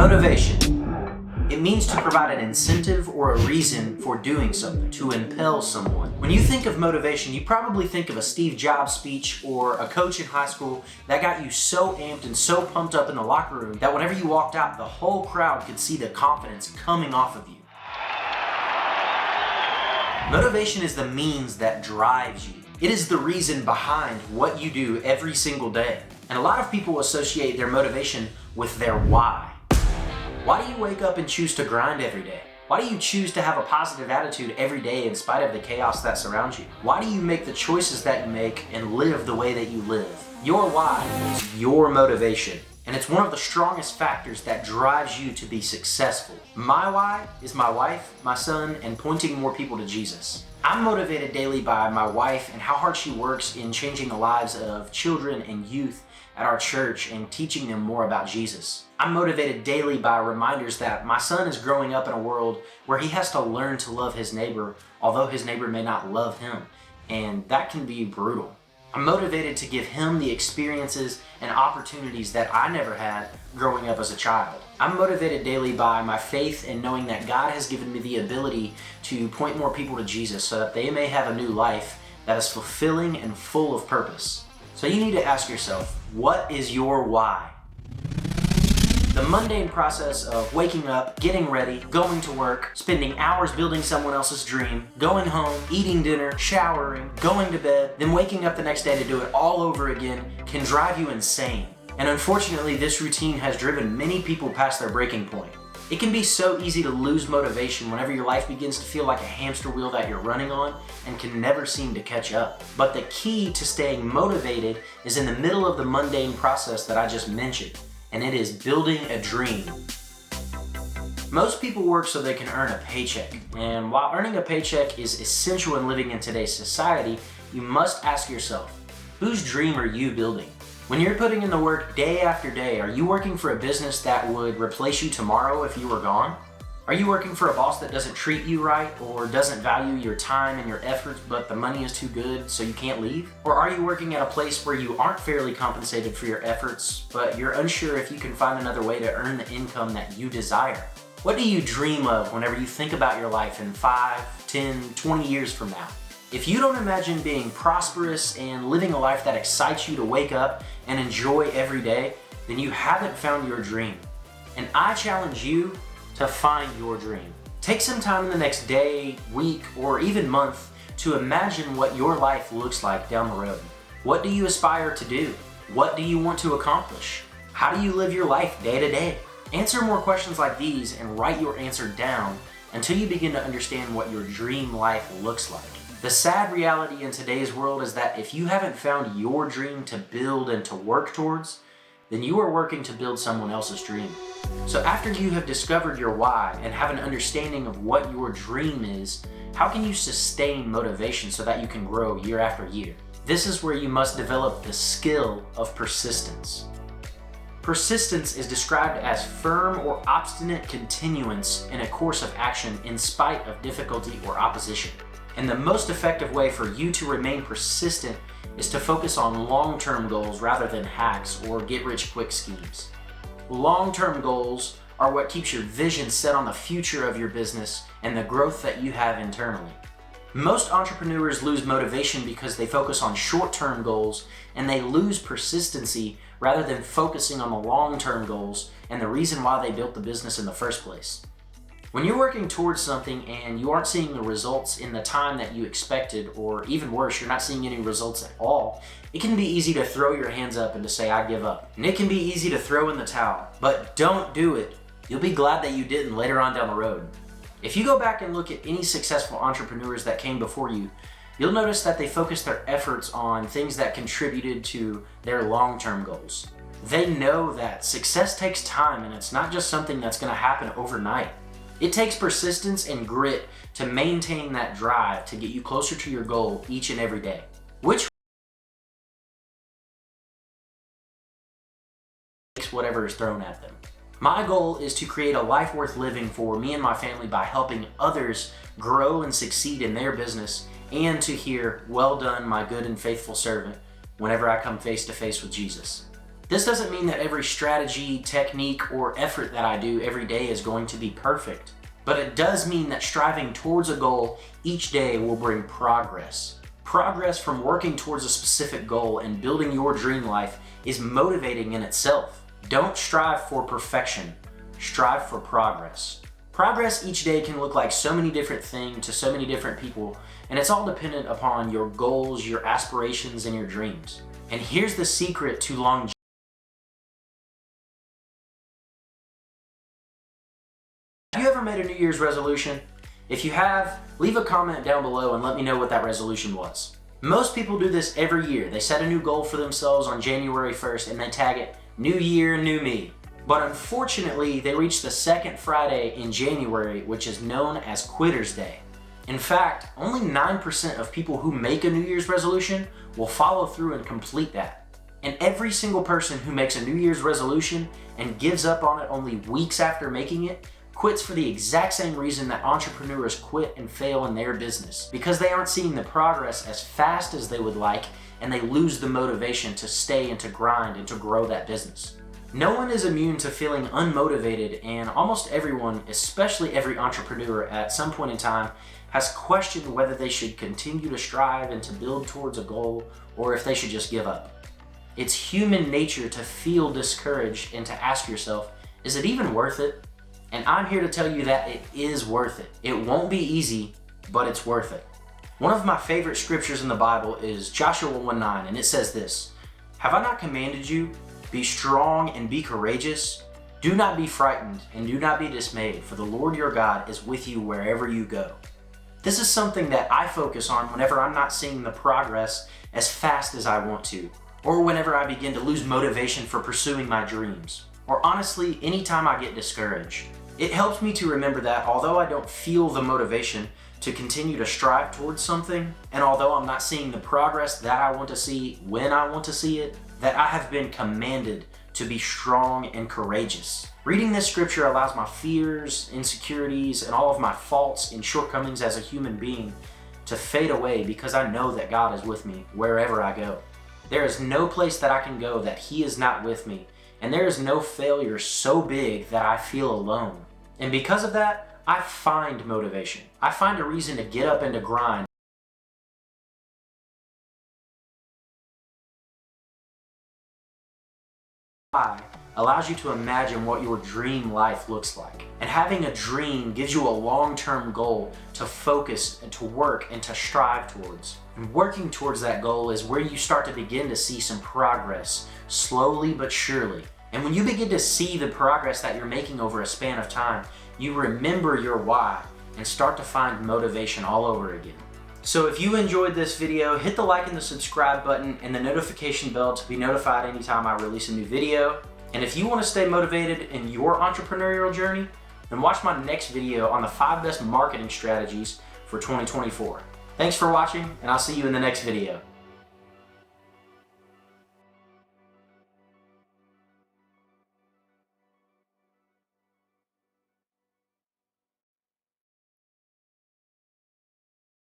Motivation. It means to provide an incentive or a reason for doing something, to impel someone. When you think of motivation, you probably think of a Steve Jobs speech or a coach in high school that got you so amped and so pumped up in the locker room that whenever you walked out, the whole crowd could see the confidence coming off of you. Motivation is the means that drives you. It is the reason behind what you do every single day. And a lot of people associate their motivation with their why. Why do you wake up and choose to grind every day? Why do you choose to have a positive attitude every day in spite of the chaos that surrounds you? Why do you make the choices that you make and live the way that you live? Your why is your motivation, and it's one of the strongest factors that drives you to be successful. My why is my wife, my son, and pointing more people to Jesus. I'm motivated daily by my wife and how hard she works in changing the lives of children and youth at our church and teaching them more about Jesus. I'm motivated daily by reminders that my son is growing up in a world where he has to learn to love his neighbor, although his neighbor may not love him, and that can be brutal. I'm motivated to give him the experiences and opportunities that I never had growing up as a child. I'm motivated daily by my faith in knowing that God has given me the ability to point more people to Jesus so that they may have a new life that is fulfilling and full of purpose. So you need to ask yourself, what is your why? The mundane process of waking up, getting ready, going to work, spending hours building someone else's dream, going home, eating dinner, showering, going to bed, then waking up the next day to do it all over again can drive you insane. And unfortunately, this routine has driven many people past their breaking point. It can be so easy to lose motivation whenever your life begins to feel like a hamster wheel that you're running on and can never seem to catch up. But the key to staying motivated is in the middle of the mundane process that I just mentioned, and it is building a dream. Most people work so they can earn a paycheck, and while earning a paycheck is essential in living in today's society, you must ask yourself, whose dream are you building? When you're putting in the work day after day, are you working for a business that would replace you tomorrow if you were gone? Are you working for a boss that doesn't treat you right or doesn't value your time and your efforts, but the money is too good so you can't leave? Or are you working at a place where you aren't fairly compensated for your efforts, but you're unsure if you can find another way to earn the income that you desire? What do you dream of whenever you think about your life in 5, 10, 20 years from now? If you don't imagine being prosperous and living a life that excites you to wake up and enjoy every day, then you haven't found your dream. And I challenge you to find your dream. Take some time in the next day, week, or even month to imagine what your life looks like down the road. What do you aspire to do? What do you want to accomplish? How do you live your life day to day? Answer more questions like these and write your answer down until you begin to understand what your dream life looks like. The sad reality in today's world is that if you haven't found your dream to build and to work towards, then you are working to build someone else's dream. So after you have discovered your why and have an understanding of what your dream is, how can you sustain motivation so that you can grow year after year? This is where you must develop the skill of persistence. Persistence is described as firm or obstinate continuance in a course of action in spite of difficulty or opposition. And the most effective way for you to remain persistent is to focus on long-term goals rather than hacks or get-rich-quick schemes. Long-term goals are what keeps your vision set on the future of your business and the growth that you have internally. Most entrepreneurs lose motivation because they focus on short-term goals and they lose persistency rather than focusing on the long-term goals and the reason why they built the business in the first place. When you're working towards something and you aren't seeing the results in the time that you expected, or even worse, you're not seeing any results at all, it can be easy to throw your hands up and to say, I give up. And it can be easy to throw in the towel, but don't do it. You'll be glad that you didn't later on down the road. If you go back and look at any successful entrepreneurs that came before you, you'll notice that they focused their efforts on things that contributed to their long-term goals. They know that success takes time and it's not just something that's going to happen overnight. It takes persistence and grit to maintain that drive to get you closer to your goal each and every day. Which takes whatever is thrown at them. My goal is to create a life worth living for me and my family by helping others grow and succeed in their business, and to hear, well done, my good and faithful servant, whenever I come face to face with Jesus. This doesn't mean that every strategy, technique, or effort that I do every day is going to be perfect, but it does mean that striving towards a goal each day will bring progress. Progress from working towards a specific goal and building your dream life is motivating in itself. Don't strive for perfection, strive for progress. Progress each day can look like so many different things to so many different people, and it's all dependent upon your goals, your aspirations, and your dreams. And here's the secret to longevity. Have you ever made a New Year's resolution? If you have, leave a comment down below and let me know what that resolution was. Most people do this every year. They set a new goal for themselves on January 1st and they tag it, New Year, New Me. But unfortunately, they reach the second Friday in January, which is known as Quitter's Day. In fact, only 9% of people who make a New Year's resolution will follow through and complete that. And every single person who makes a New Year's resolution and gives up on it only weeks after making it quits for the exact same reason that entrepreneurs quit and fail in their business, because they aren't seeing the progress as fast as they would like, and they lose the motivation to stay and to grind and to grow that business. No one is immune to feeling unmotivated, and almost everyone, especially every entrepreneur at some point in time, has questioned whether they should continue to strive and to build towards a goal, or if they should just give up. It's human nature to feel discouraged and to ask yourself, is it even worth it? And I'm here to tell you that it is worth it. It won't be easy, but it's worth it. One of my favorite scriptures in the Bible is Joshua 1:9, and it says this, "Have I not commanded you? Be strong and be courageous. Do not be frightened and do not be dismayed, for the Lord your God is with you wherever you go." This is something that I focus on whenever I'm not seeing the progress as fast as I want to, or whenever I begin to lose motivation for pursuing my dreams, or honestly, anytime I get discouraged. It helps me to remember that although I don't feel the motivation to continue to strive towards something, and although I'm not seeing the progress that I want to see when I want to see it, that I have been commanded to be strong and courageous. Reading this scripture allows my fears, insecurities, and all of my faults and shortcomings as a human being to fade away, because I know that God is with me wherever I go. There is no place that I can go that He is not with me, and there is no failure so big that I feel alone. And because of that, I find motivation. I find a reason to get up and to grind. Why allows you to imagine what your dream life looks like. And having a dream gives you a long-term goal to focus and to work and to strive towards. And working towards that goal is where you start to begin to see some progress, slowly but surely. And when you begin to see the progress that you're making over a span of time, you remember your why and start to find motivation all over again. So if you enjoyed this video, hit the like and the subscribe button and the notification bell to be notified anytime I release a new video. And if you want to stay motivated in your entrepreneurial journey, then watch my next video on the 5 best marketing strategies for 2024. Thanks for watching, and I'll see you in the next video.